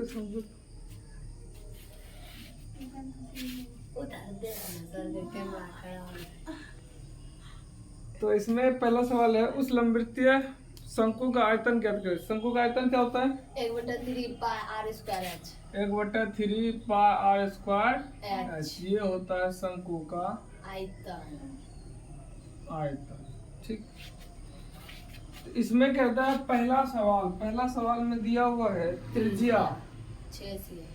समझो। तो इसमें पहला सवाल है, उस लंबवृत्तीय शंकु का आयतन ज्ञात करें। शंकु का आयतन क्या होता है? 1/3 pi r square h. 1/3 pi r square h. ये होता है शंकु का आयतन। ठीक। तो इसमें कहता है पहला सवाल में दिया हुआ है त्रिज्या 6 cm।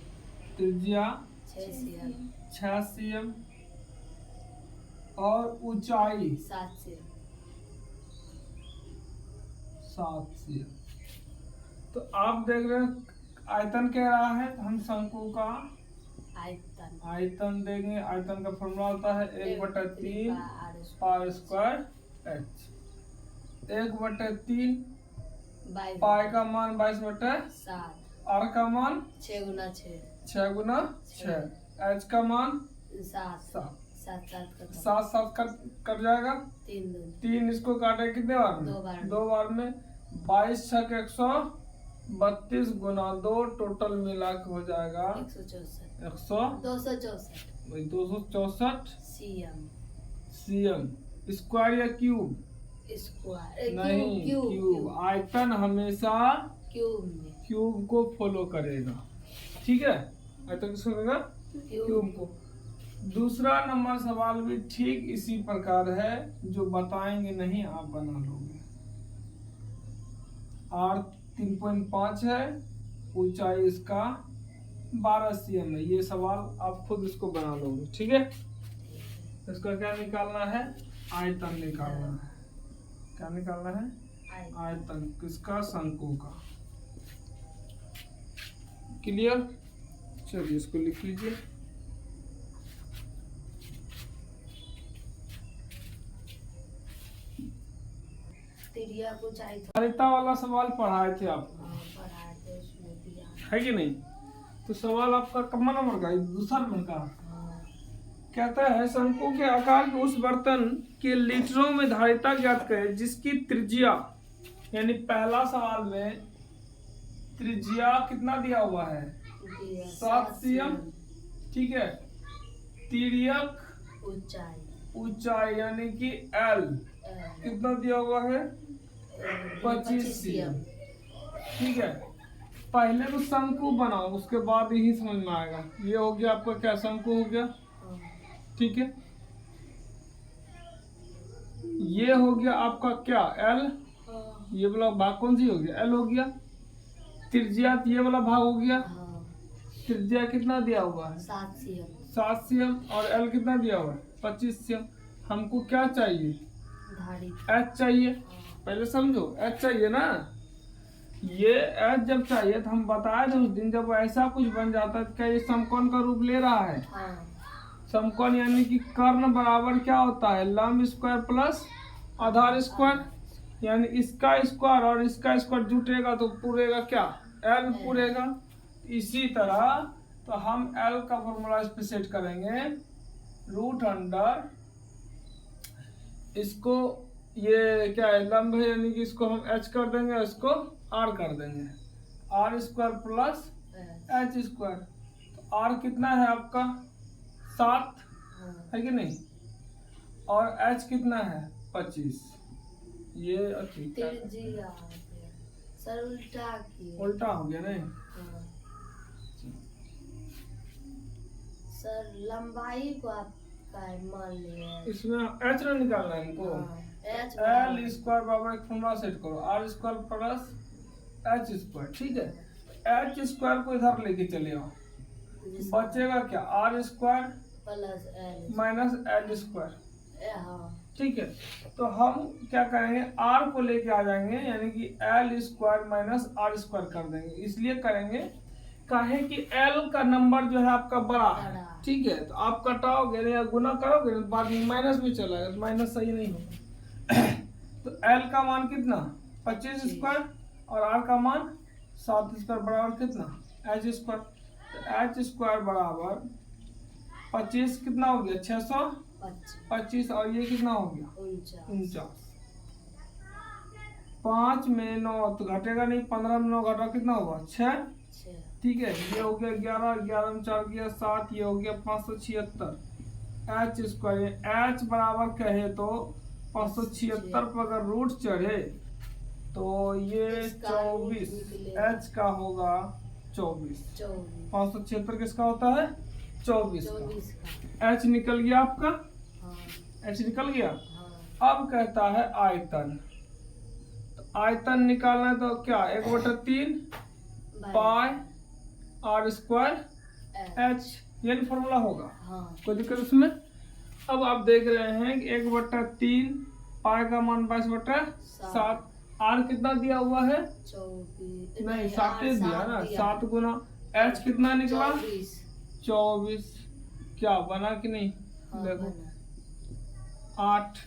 त्रिज्या 6 cm 6 cm और ऊंचाई 7 cm। 7 cm। तो आप देख रहे हैं आयतन कह रहा है, तो हम शंकु का आयतन देंगे। आयतन का फॉर्मूला होता है 1/3 पाई स्क्वायर एच। 1/3 पाई का मान 22/7, आर का मान 6 गुना 6 एच का मान 7 7 कट जाएगा। 3 इसको काटे कितने बार में? 2 बार में। 22 6 132 गुना 2 टोटल मिला के हो जाएगा 264 cm। स्क्वायर या क्यूब? नहीं, क्यूब। आयतन हमेशा क्यूब को फॉलो करेगा। ठीक है, आयतन किसको करेगा? क्यूब को। दूसरा नंबर सवाल भी ठीक इसी प्रकार है, जो बताएंगे नहीं आप बना लोगे। आर 3.5 है, ऊंचाई इसका 12 cm है। ये सवाल आप खुद इसको बना लोगे। ठीक है, इसका क्या निकालना है? आयतन निकालना है। क्या निकालना है? आयतन किसका? शंकु का। क्लियर? चलिए इसको लिख लीजिए। धारिता वाला सवाल पढ़ाए थे आपको, है कि नहीं? तो सवाल आपका कम नंबर का, दूसरा नंबर का कहता है शंकु के आकार के उस बर्तन के लीटरों में धारिता ज्ञात करें जिसकी त्रिज्या, यानी पहला सवाल में त्रिज्या कितना दिया हुआ है? 7 cm। ठीक है। तिर्यक ऊंचाई यानी कि L कितना दिया हुआ है? 25 cm। ठीक है, पहले तो शंकु बनाओ, उसके बाद यही समझ में आएगा। ये हो गया आपका क्या? शंकु हो गया। ठीक है, ये हो गया आपका क्या? L। ये वाला भाग कौन सी हो गया? L हो गया। त्रिज्या ये वाला भाग हो गया। त्रिज्या कितना दिया हुआ है? 7 cm और L कितना दिया हुआ है? 25 cm। हमको क्या चाहिए? H चाहिए। पहले समझो, H चाहिए ना। ये H जब चाहिए तो हम बताए थे उस दिन, जब ऐसा कुछ बन जाता है, क्या ये समकोण का रूप ले रहा है? समकोण यानी कि कर्ण बराबर क्या होता है? लंब स्क्वायर प्लस आधार स्क्वायर। यानी इसका स्क्वायर और इसका स्क्वायर जुटेगा तो पूरेगा क्या? L पूरेगा। इसी तरह तो हम L का फॉर्मूला इस पे सेट करेंगे, रूट अंडर इसको, ये क्या है? लंब है, यानी कि इसको हम H कर देंगे, इसको R कर देंगे। R square plus H square. तो R कितना है आपका? 7 है कि नहीं? और H कितना है? 25। ये उल्टा हो गया नहीं? सर लंबाई को आपका मान लिया, इसमें H ना निकालना है हमको। L स्क्वायर बराबर एक फॉर्मूला सेट करो, R square plus H square. ठीक है, H स्क्वायर को इधर लेके चले आओ, बचेगा क्या? R square plus minus L square. ठीक है, तो हम क्या करेंगे? R को लेके आ जाएंगे, यानी कि L square minus R square कर देंगे। इसलिए करेंगे काहे कि L का नंबर जो है आपका बड़ा है। ठीक है, तो आप कटाओगे या गुना करोगे तो बाद में माइनस में चला जाएगा, माइनस सही नहीं होगा। तो L का मान कितना? 25 स्क्वायर और R का मान 7 स्क्वायर बराबर कितना? H square. तो H स्क्वायर बराबर 25 कितना हो गया? 625 और ये कितना हो गया? 49। 5 में 9 तो घटेगा नहीं, 15 में 9 घटा कितना होगा? 6। ठीक है, ये हो गया 11, 11 में 4 गया 7, ये हो गया 576 एच स्क्वायर। एच बराबर कहे तो 576 पर अगर रूट चढ़े तो ये 24 एच का होगा 24। 576 किसका होता है? 24 का। एच निकल गया आपका, एच निकल गया। अब कहता है आयतन। तो आयतन निकालना है तो क्या 1/3 पाई आर स्क्वायर एच, ये फॉर्मूला होगा। कोई दिक्कत उसमें? अब आप देख रहे हैं कि 1/3 पाई का मान 22/7, आर कितना दिया हुआ है? 24 नहीं 7 दिया ना, 7 गुना एच कितना निकला? 24। क्या बना कि नहीं? देखो 8,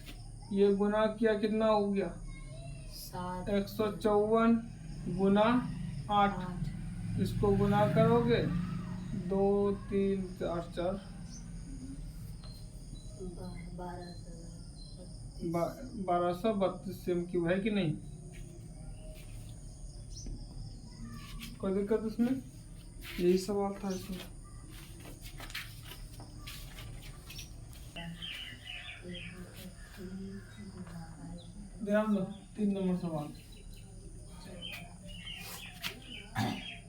ये गुना किया कितना हो गया? 154 गुना 8। इसको गुना करोगे 2 3 4 4 1232 सीएम क्यूब है कि नहीं? कोई दिक्कत उसमें? यही सवाल था इसमें। ध्यान दो 3 नंबर सवाल।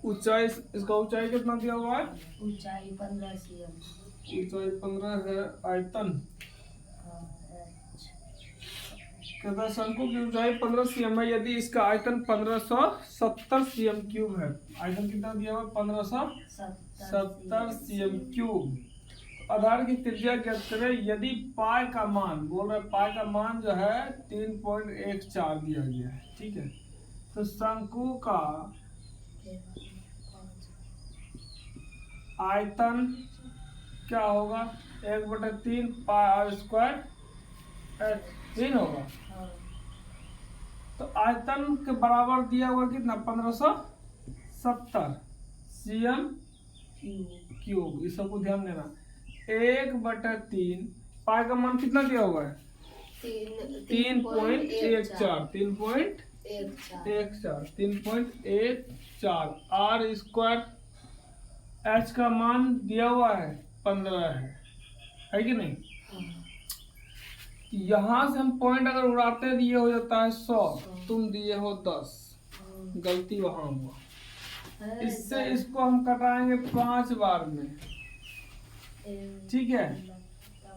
ऊंचाई, इसका ऊंचाई कितना दिया हुआ है? ऊंचाई 15 cm। ऊंचाई 15 है। आयतन कहता शंकु की ऊंचाई 15 सीएम है यदि इसका आयतन 1570 सीएम क्यूब है। आयतन कितना दिया हुआ? 1570 सीएम क्यूब। आधार की त्रिज्या ज्ञात करें यदि पाई का मान, बोल रहे पाई का मान जो है 3.14 दिया गया है। ठीक है, तो शंकु का आयतन क्या होगा? 1/3 पाई आर स्क्वायर 3 होगा। तो आयतन के बराबर दिया हुआ कितना? 1570 सीएम क्यूब। इस सबको ध्यान देना। 1/3 पाई का मान कितना दिया हुआ है? 3.14 3.14 आर स्क्वायर। एच का मान दिया हुआ है 15 है कि नहीं? यहाँ से हम पॉइंट अगर उड़ाते हैं तो ये हो जाता है 100, तुम दिए हो 10, गलती वहां हुआ। इससे इसको हम कटाएंगे 5 बार में। ठीक है,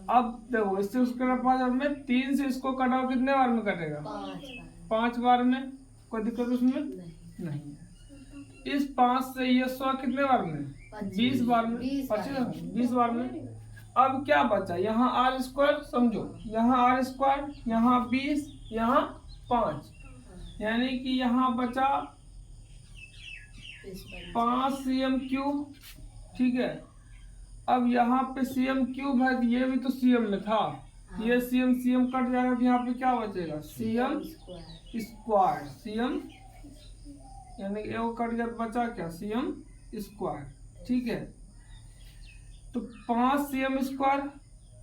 अब देखो इससे उसको 5 बार में, 3 से इसको कटाओ कितने बार में कटेगा? 5 बार में। कोई दिक्कत उसमें नहीं है। इस 5 से ये 100 कितने बार में? 20 बार में। 20 बार में। अब क्या बचा? यहाँ आर स्क्वायर, समझो यहाँ आर स्क्वायर, यहाँ 20, यहाँ 5, यानी कि यहाँ बचा 5 सीएम क्यूब। ठीक है, अब यहाँ पे सीएम क्यूब है, ये भी तो सीएम में था। ये सीएम सीएम कट जाएगा तो यहाँ पे क्या बचेगा? CM square. सीएम यानी कि वो कट गया, बचा क्या? CM square. ठीक है, तो 5 सीएम स्क्वायर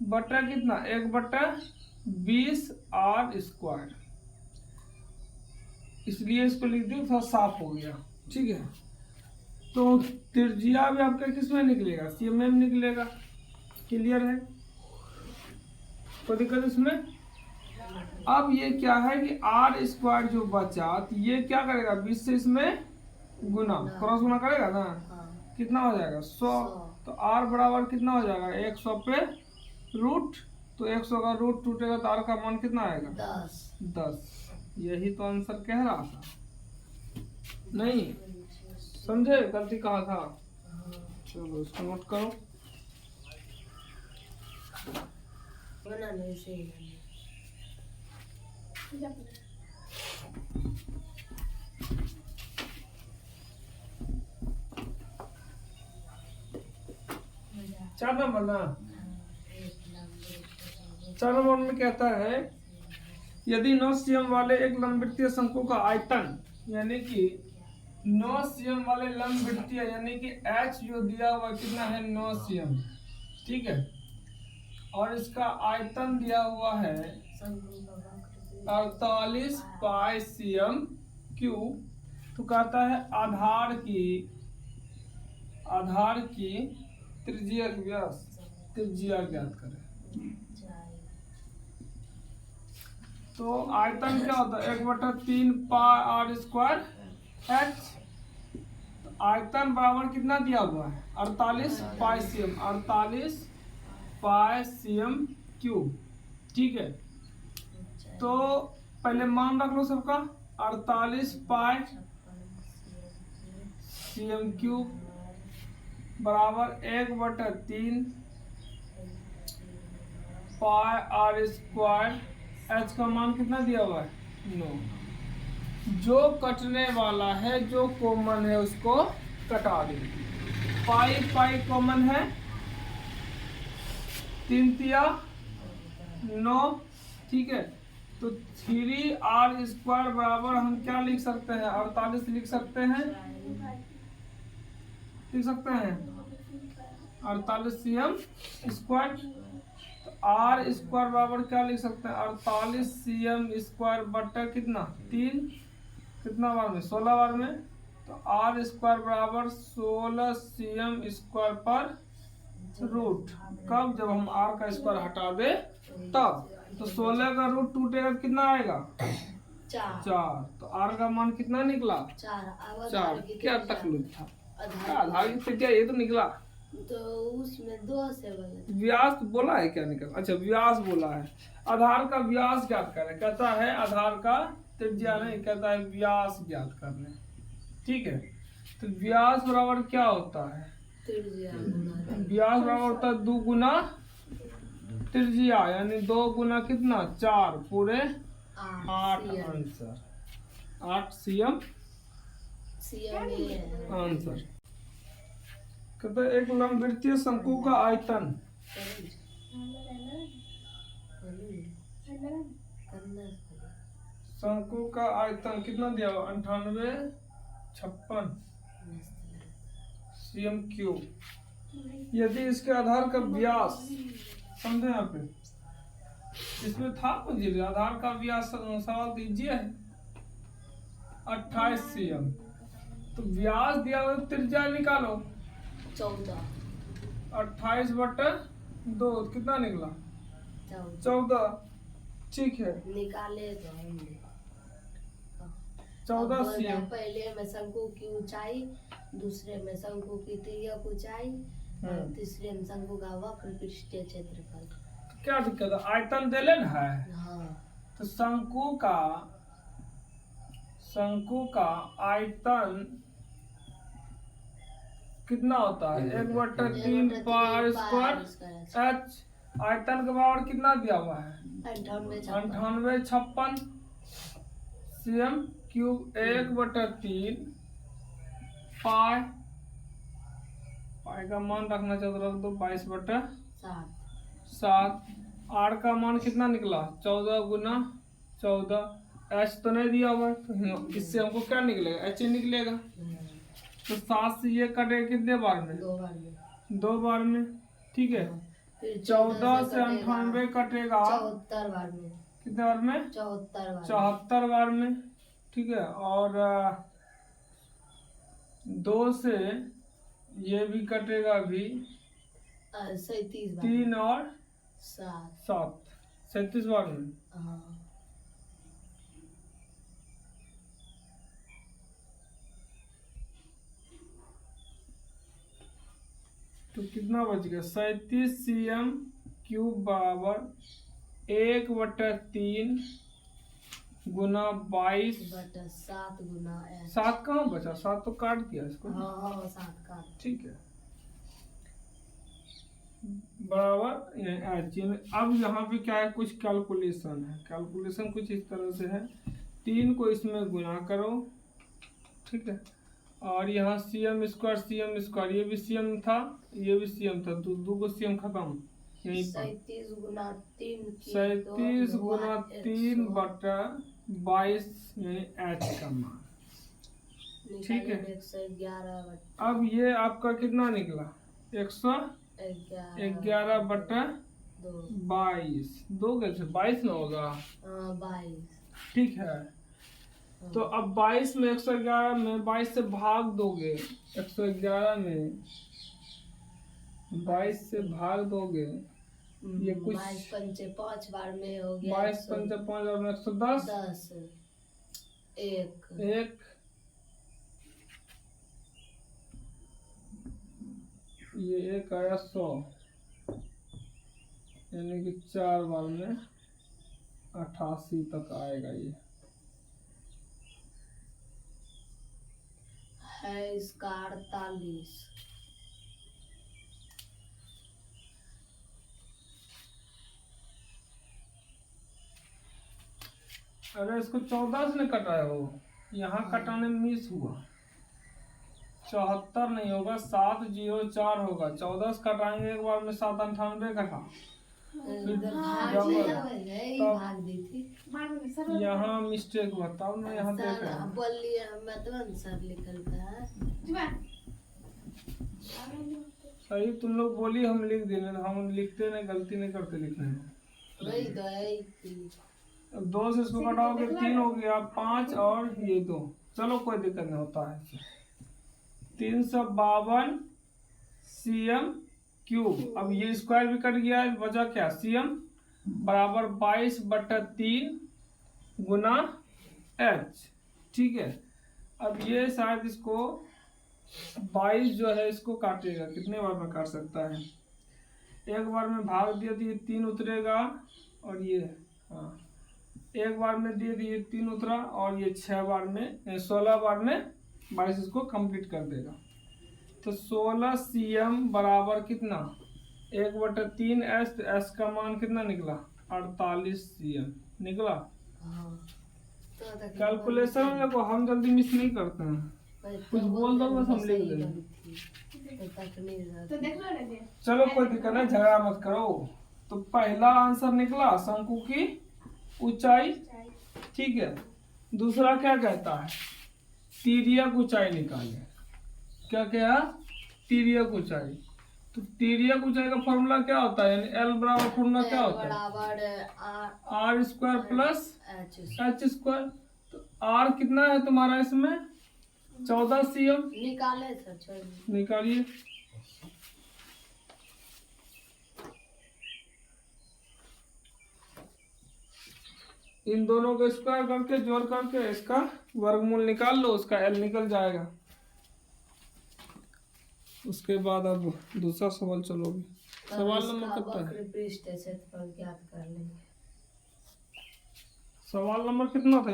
बटा कितना? 1/20 आर स्क्वायर। इसलिए इसको लिख दिया, थोड़ा साफ हो गया। ठीक है, तो त्रिज्या भी आपका किस में निकलेगा? सीएम में निकलेगा। क्लियर है? कोई दिक्कत इसमें? अब ये क्या है कि आर स्क्वायर जो बचा तो ये क्या करेगा? 20 से इसमें गुना, क्रॉस गुना करेगा ना, कितना हो जाएगा? 100। तो आर बराबर कितना हो जाएगा? 100 पे रूट, तो 100 का रूट टूटेगा तो आर का मान कितना आएगा? 10। यही तो आंसर कह रहा था। नहीं समझे गलती कहाँ था? चलो इसको नोट करो। चार नंबर ना, 4 नंबर में कहता है यदि 9 सीएम वाले एक लंबवृत्तीय शंकु का आयतन, यानी कि 9 सीएम वाले लंबवृत्तीय, यानी कि एच जो दिया हुआ कितना है? 9 सीएम। ठीक है, और इसका आयतन दिया हुआ है 48 पाई सीएम क्यूब। तो कहता है आधार की आधार की त्रिज्या की व्यास त्रिज्या ज्ञात करें। तो आयतन क्या होता है 1/3 पाई आर स्क्वायर एच। आयतन बराबर कितना दिया हुआ है 48 पाई सीएम 48 पाई सीएम क्यूब। ठीक है, तो पहले मान रख लो सबका 48 पाई सीएम क्यूब बराबर 1/3 पाई आर स्क्वायर। एच का मान कितना दिया हुआ है 9। जो कटने वाला है जो कॉमन है उसको कटा दे। पाई पाई कॉमन है 3 तिया 9। ठीक है, तो 3r स्क्वायर बराबर हम क्या लिख सकते हैं 48 लिख सकते हैं 48 सीएम स्क्वायर। तो आर स्क्वायर बराबर क्या लिख सकते हैं 48 सीएम स्क्वायर बटा कितना 3 कितना बार में 16 बार में। तो आर स्क्वायर बराबर 16 सीएम स्क्वायर पर रूट। कब जब हम आर का स्क्वायर हटा दे तब। तो 16 का रूट टूटेगा कितना आएगा 4। तो आर का मान कितना निकला 4। क्या तकलीफ था आधार की त्रिज्या ये तो निकला। तो उसमें 2 से व्यास बोला है क्या निकल। अच्छा व्यास बोला है। आधार का व्यास ज्ञात करें कहता है आधार का त्रिज्या नहीं कहता है व्यास ज्ञात करने। ठीक है, तो व्यास बराबर क्या होता है व्यास बराबर होता है 2 गुना त्रिज्या यानी 2 गुना कितना 4 पूरे 8 आंसर 8 सीएम आंसर। कहते हैं एक लंबवृत्तीय शंकु का आयतन शंकु का आयतन कितना दिया हुआ 98 56 सीएम क्यूब। यदि इसके आधार का व्यास समझे यहाँ पे इसमें था कुछ आधार का व्यास सवाल दीजिए है 28 सीएम। तो व्यास दिया हुआ त्रिज्या निकालो 14 28/2 कितना निकला 14। ठीक है, निकाले तो हमने 14 सीएम। पहले में शंकु की ऊंचाई, दूसरे में शंकु की तिर्यक ऊंचाई और तीसरे में शंकु का वक्र पृष्ठीय क्षेत्रफल। क्या दिक्कत है आयतन दे लेना है। हाँ, तो शंकु का आयतन कितना होता है 1/3 पाई स्क्वायर एच। आयतन का बराबर कितना दिया हुआ है 98 56 सीएम क्यूब 1/3 पाई का मान रखना चाहिए रख दो 22/7। आर का मान कितना निकला 14 गुना 14। एच तो नहीं दिया हुआ तो इससे हमको क्या निकलेगा एच निकलेगा। तो 7 से ये कटेगा कितने बार में 2 बार में। ठीक है, 14 से 98 कटेगा 74 बार में। कितने बार में 74 बार में। ठीक है, और 2 से ये भी कटेगा अभी 3 और 7 37 बार में। तो कितना बच गया 37 सीएम क्यूब बराबर 1/3 गुना 22/7 गुना 7 कहाँ बचा 7 तो काट दिया इसको। हाँ, 7 काट। ठीक है, बराबर। अब यहाँ पे क्या है कुछ कैलकुलेशन है। कैलकुलेशन कुछ इस तरह से है 3 को इसमें गुना करो। ठीक है, और यहाँ सीएम स्क्वायर ये भी सीएम था ये भी सीएम था तो 2 को सीएम खत्म। 37 गुना 3 बटा 22 यानी एच का मान। ठीक है, 111। अब ये आपका कितना निकला 111/22। 2 कैसे 22 ना होगा 22। ठीक है, तो अब 22 में 111 में 22 से भाग दोगे, 111 में 22 से भाग दोगे, ये कुछ 22 पंचे 5 बार में हो गया, 22 पंचे 5 और 110, 10 एक ये एक आया 100, यानी कि 4 बार में 88 तक आएगा। ये है इसका 48। अरे इसको 14 से कटाया हो, यहाँ कटाने में मिस हुआ। 74 नहीं होगा, 704 होगा। 14 से कटाएंगे एक बार में 798 घटा, भाग दी थी। यहाँ मिस्टेक हुआ, तब मैं यहाँ देख रहा हूँ। बोलिए मतलब सर लिखल का सही तुम लोग बोली, हम लिख देने, हम लिखते नहीं, गलती नहीं करते लिखने में। वही तो अब 2 से इसको कटाओगे 3 हो गया, 5 और ये 2। चलो कोई दिक्कत नहीं होता है। 352 cm क्यूब। अब ये स्क्वायर भी कट गया, बचा क्या, cm बराबर 22/3 गुना h। ठीक है, अब ये शायद इसको 22 जो है इसको काटेगा, कितने बार में काट सकता है, एक बार में भाग दिया तो ये 3 उतरेगा, और ये हाँ एक बार में दे दिए 3 उतरा, और ये 6 बार में 16 बार में 22 इसको कंप्लीट कर देगा। तो 16 cm बराबर कितना, 1/3 s, तो s का मान कितना निकला, 48 cm निकला। कैलकुलेशन में को हम जल्दी मिस नहीं करते हैं, कुछ बोल दो बस हम लिख देंगे। चलो कोई दिक्कत नहीं, झगड़ा मत करो। तो पहला आंसर निकला शंकु की ऊंचाई, ठीक है। दूसरा क्या कहता है, तिर्यक ऊंचाई निकाले। क्या क्या, तिर्यक ऊंचाई। तो तिर्यक ऊंचाई का फॉर्मूला क्या होता है, यानी एल बराबर फॉर्मूला क्या होता है, R square plus H square. तो आर कितना है तुम्हारा इसमें, 14 cm निकाले सर, निकालिए। इन दोनों को स्क्वायर करके जोड़ करके इसका वर्गमूल निकाल लो, उसका एल निकल जाएगा। उसके बाद अब दूसरा सवाल चलोगे। सवाल नंबर कितना है, ज्ञात कर लेंगे। सवाल नंबर कितना था,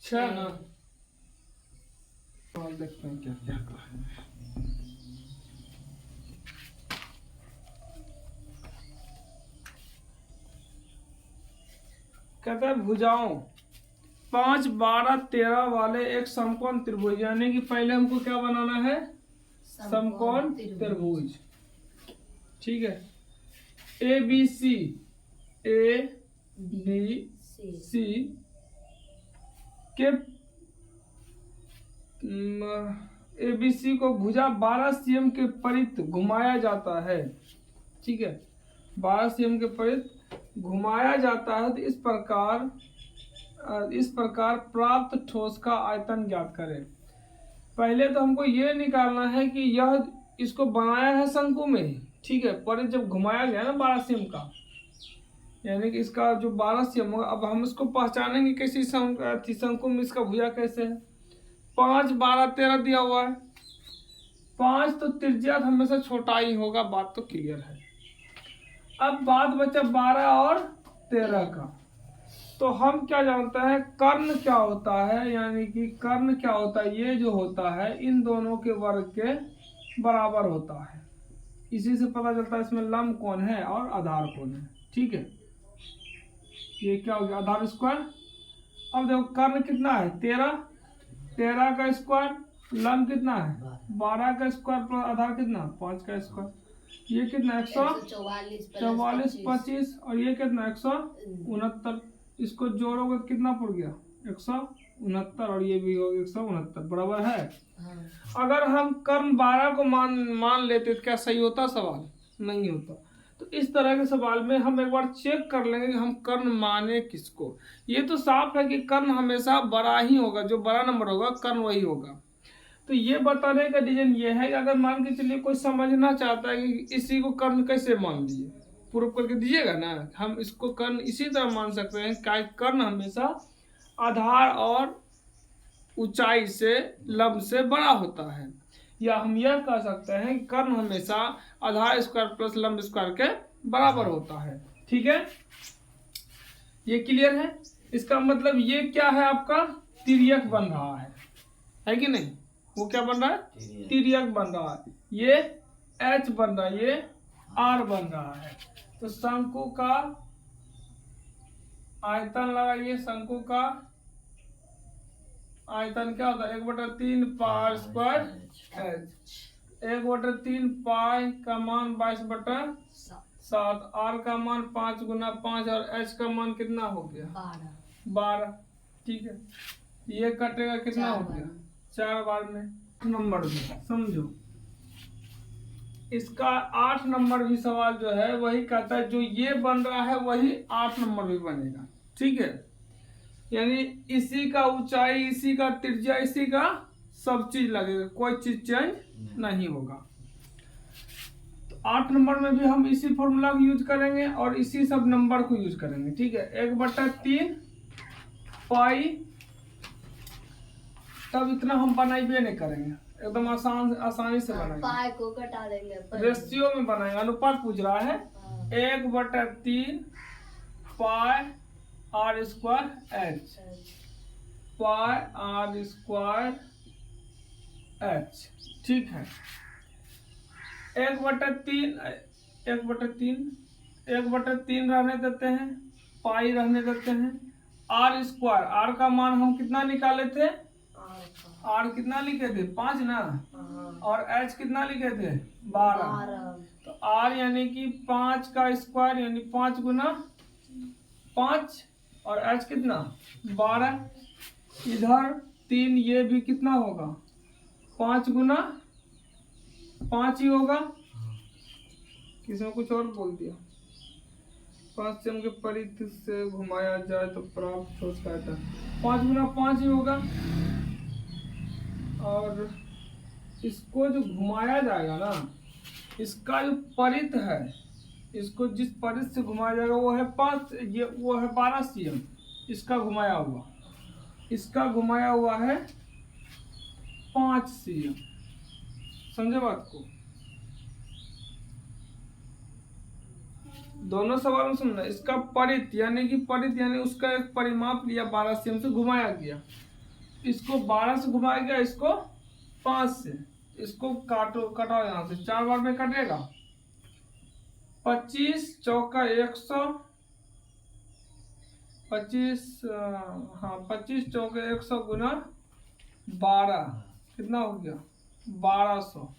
6 ना। सवाल देखते हैं क्या क्या है। कहता है भुजाओं 5, 12, 13 वाले एक समकोण त्रिभुज, यानी कि पहले हमको क्या बनाना है, समकोण त्रिभुज। ठीक है, ए बी सी के ABC को भुजा 12 cm के परित घुमाया जाता है। ठीक है, 12 cm के परित घुमाया जाता है। तो इस प्रकार प्राप्त ठोस का आयतन ज्ञात करें। पहले तो हमको ये निकालना है कि यह इसको बनाया है शंकु में ही, ठीक है, पर जब घुमाया गया ना 12 cm का, यानी कि इसका जो 12 cm होगा। अब हम इसको पहचानेंगे कैसे, शंकु में इसका भुजा कैसे है। 5, 12, 13 दिया हुआ है। 5 तो त्रिज्या हमेशा छोटा ही होगा, बात तो क्लियर है। अब बात बचा 12 और 13 का। तो हम क्या जानते हैं, कर्ण क्या होता है, यानी कि कर्ण क्या होता है, ये जो होता है इन दोनों के वर्ग के बराबर होता है। इसी से पता चलता है इसमें लंब कौन है और आधार कौन है। ठीक है, ये क्या हो गया, आधार स्क्वायर। अब देखो कर्ण कितना है, 13 का स्क्वायर, लंब कितना है 12 का स्क्वायर प्लस आधार कितना 5 का स्क्वायर। ये कितना 144 25, और ये कितना 169। इसको जोड़ोगे कितना पड़ गया 169, और ये भी हो गया 169, बराबर है। अगर हम कर्ण 12 को मान लेते तो क्या सही होता, सवाल नहीं होता। तो तो इस तरह के सवाल में हम एक बार चेक कर लेंगे कि हम कर्ण माने किसको। ये तो साफ है कि कर्ण हमेशा बड़ा ही होगा, जो बड़ा नंबर होगा कर्ण वही होगा। तो ये बताने का रीजन ये है कि अगर मान के चलिए कोई समझना चाहता है कि इसी को कर्ण कैसे मान लिए, प्रूव करके दीजिएगा ना, हम इसको कर्ण इसी तरह मान सकते हैं कि कर्ण हमेशा आधार और ऊंचाई से लंब से बड़ा होता है, या हम यह कह सकते हैं कि कर्ण हमेशा आधार स्क्वायर प्लस लंब स्क्वायर के बराबर होता है। ठीक है, ये क्लियर है। इसका मतलब ये क्या है, आपका तिर्यक बन रहा है कि नहीं? वो क्या बन रहा है? तिर्यक बन रहा है। ये H बन रहा है, ये R बन रहा है। तो शंकु का आयतन लगाइए। शंकु का आयतन क्या होता है? 1/3 पाई स्क्वायर H। 1/3 पाई का मान 22/7। R का मान 5 गुना 5 और H का मान कितना हो गया? 12। ठीक है, ये कटेगा कितना हो गया? 4 बार में। नंबर भी समझो, इसका 8 नंबर भी सवाल जो है वही कहता है, जो ये बन रहा है वही 8 नंबर भी बनेगा। ठीक है, यानी इसी का ऊंचाई, इसी का त्रिज्या, इसी का सब चीज लगेगा, कोई चीज चेंज नहीं होगा। तो 8 नंबर में भी हम इसी फॉर्मूला को यूज करेंगे और इसी सब नंबर को यूज करेंगे। ठीक है, 1/3 पाई, तब इतना हम बनाइए नहीं करेंगे, एकदम आसानी से बनाएंगे। पाई को घटा देंगे, रेशियो में बनाएंगे, अनुपात पूछ रहा है। 1/3 पाई R स्क्वायर H, पाई R स्क्वायर H। ठीक है, 1/3 रहने देते हैं, पाई रहने देते हैं। R स्क्वायर, R का मान हम कितना निकाले थे? R कितना लिखे थे? 5 ना। और H कितना लिखे थे? 12। तो R यानी कि 5 का स्क्वायर यानी 5 गुना 5 और H कितना? 12। इधर 3, ये भी कितना होगा? 5 गुना 5 ही होगा। किसी ने कुछ और बोल दिया। 5 चम के परिध से घुमाया जाए तो प्राप्त हो सकता है, 5 गुना 5 ही होगा। और इसको जो घुमाया जाएगा ना, इसका जो परिध है, इसको जिस परिध से घुमाया जाएगा वो है 5, ये वो है 12 cm। इसका घुमाया हुआ, इसका घुमाया हुआ है 5 cm। समझे बात को? दोनों सवाल में सुनना, इसका परिध यानी उसका एक परिमाप लिया, 12 cm से घुमाया गया। इसको 12 से घुमाया गया, इसको 5 से। इसको कटाओ यहाँ से, 4 बार में कटेगा। 25 चौका 100, 25 चौका 100 गुना 12 कितना हो गया? 1200।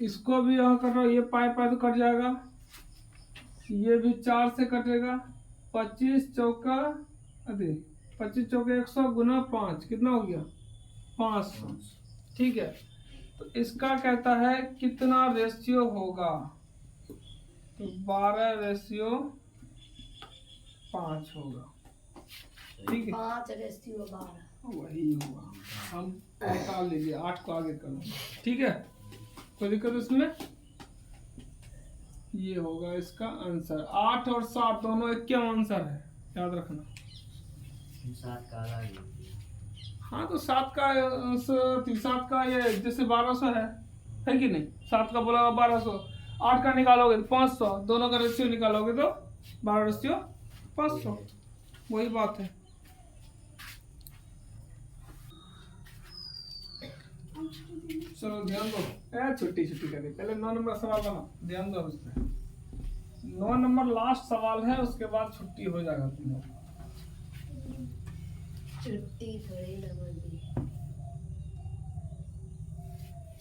इसको भी यहाँ कटो, ये पाई तो कट जाएगा, ये भी 4 से कटेगा। 25 चौका 100 गुना 5 कितना हो गया? 500। ठीक है, तो इसका कहता है कितना रेशियो होगा? तो 12:5 होगा। ठीक है, 5:12 वही होगा। हम निकाल लीजिए, 8 को आगे करो। ठीक है, कोई दिक्कत इसमें? ये होगा इसका आंसर। 8 और 7 दोनों एक क्या आंसर है, याद रखना। 7 का अलग। हाँ, तो 7 का ये जैसे 1200 है कि नहीं? 7 का बोला 1200, 8 का निकालोगे तो 500, दोनों का रेशियो निकालोगे तो 12:500। वही बात है। चलो ध्यान दो, छुट्टी करिए। पहले 9 नंबर सवाल बना, ध्यान दो उसमें। 9 नंबर लास्ट सवाल है, उसके बाद छुट्टी हो जाएगा तुम लोग। छुट्टी थोड़ी ना होगी।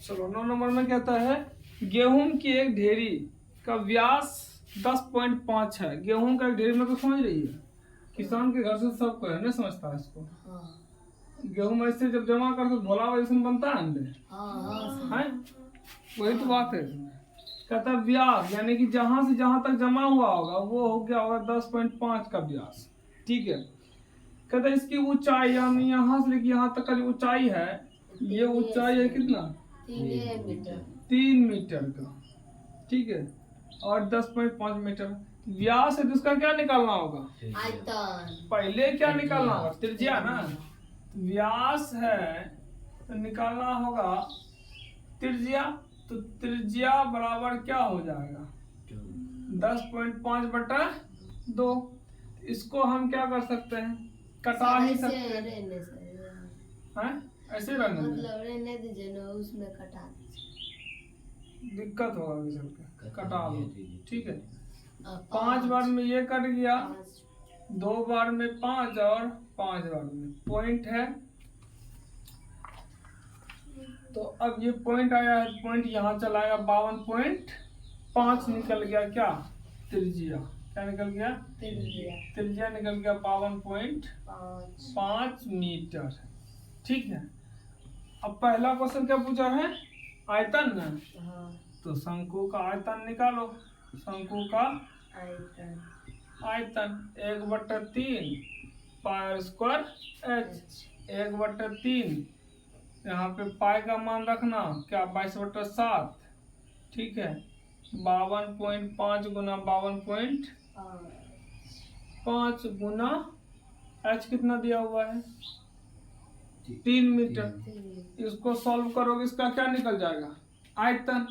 चलो 9 नंबर में कहता है, गेहूं की एक ढेरी का व्यास 10.5 है। गेहूं का एक ढेरी में तो समझ रही है, किसान के घर से सबको है, नहीं समझता है इसको। हाँ गेहूं ऐसे जब जमा करते भोला वैसे बनता है अंडे। हाँ है, वही तो बात है इसमें। कहता है व्यास, यानी कि जहां से जहां तक जमा हुआ होगा वो हो गया होगा 10.5 का व्यास। ठीक है। कहता है इसकी ऊंचाई, यानी यहाँ से लेके यहाँ तक का जो ऊंचाई है, ये ऊंचाई है कितना? 3 मीटर। 3 मीटर का। ठीक है। और 10.5 मीटर व्यास है, तो उसका क्या निकालना होगा? आयतन। पहले क्या निकालना होगा? त्रिज्या ना। व्यास है तो निकालना होगा त्रिज्या। तो त्रिज्या बराबर क्या हो जाएगा? 10.5/2। इसको हम क्या कर सकते हैं? कटा ही सकते हैं। रहने से हैं? ऐसे रहने दें। मतलब रहने दीजिए ना, उसमें कटा दीजिए। दिक्कत होगा आगे चल के, कटा लो। ठीक है। अब 5 बार में ये कट गया, 5 2 बार में 5 और 5 बार में पॉइंट है। तो अब ये पॉइंट आया है, पॉइंट यहाँ चलाएगा 52.5 निकल गया क्या? त्रिज्या। क्या निकल गया? त्रिज्या त्रिज्या निकल गया 52.5 5। मीटर। ठीक है। अब पहला क्वेश्चन क्या पूछा है? आयतन ना। हाँ, तो शंकु का आयतन निकालो। शंकु का आयतन आयतन 1/3 पाई स्क्वायर एच। 1/3 यहाँ पे पाई का मान रखना क्या? 22/7। ठीक है। 52.5 गुना 52.5 गुना एच कितना दिया हुआ है? 3 मीटर। इसको सॉल्व करोगे, इसका क्या निकल जाएगा? आयतन।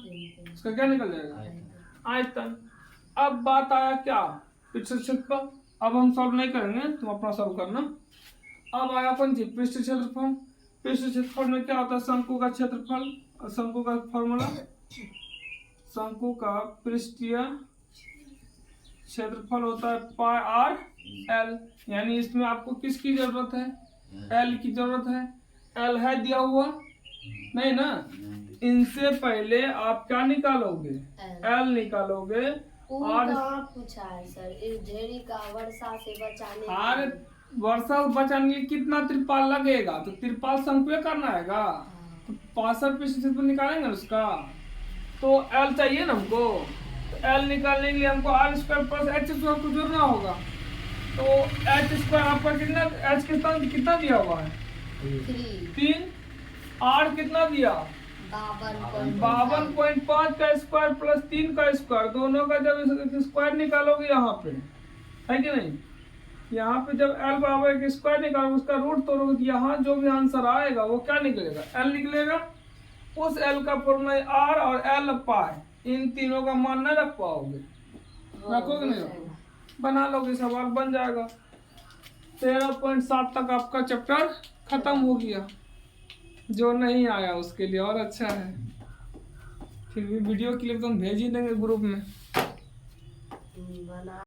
इसका क्या निकल जाएगा? आयतन। अब बात आया क्या? पृष्ठ क्षेत्रफल। अब हम सॉल्व नहीं करेंगे, तुम अपना सॉल्व करना। अब आया अपन जी पृष्ठ क्षेत्रफल। पृष्ठ क्षेत्रफल में क्या होता है? शंकु का क्षेत्रफल। और शंकु का फॉर्मूला, शंकु का पृष्ठीय क्षेत्रफल होता है पाई आर एल। यानी इसमें आपको किसकी जरूरत है? एल की जरूरत है। एल है दिया हुआ नहीं ना। इनसे पहले आप क्या निकालोगे? एल निकालोगे। और पूछा है सर, इस ढेरी का वर्षा से बचाने अरे वर्षा बचाने के लिए कितना त्रिपाल लगेगा? तो त्रिपाल शंकु करना हैगा। तो 65% निकालेंगे उसका। तो एल चाहिए ना हमको। तो एल निकालने के लिए हमको R square plus H square को जोड़ना होगा। तो एच स्क्वायर आपका कितना? एच कितना दिया हुआ है? 3। आर कितना दिया? 52.5 का स्क्वायर प्लस 3 का स्क्वायर, दोनों का जब स्क्वायर निकालोगे यहाँ पे, है कि नहीं? यहाँ पे जब एल बराबर एक स्क्वायर निकालोगे, उसका रूट तोड़ोगे, तो यहाँ जो भी आंसर आएगा वो क्या निकलेगा? एल निकलेगा। उस एल का फॉर्मूला आर और एल पाई, इन तीनों का मान नहीं रख पाओगे। रखोगे नहीं? बना लोगे, सवाल बन जाएगा। 13.7 तक आपका चैप्टर खत्म हो गया। जो नहीं आया उसके लिए और अच्छा है, फिर भी वीडियो क्लिप तो हम भेज ही देंगे ग्रुप में। बना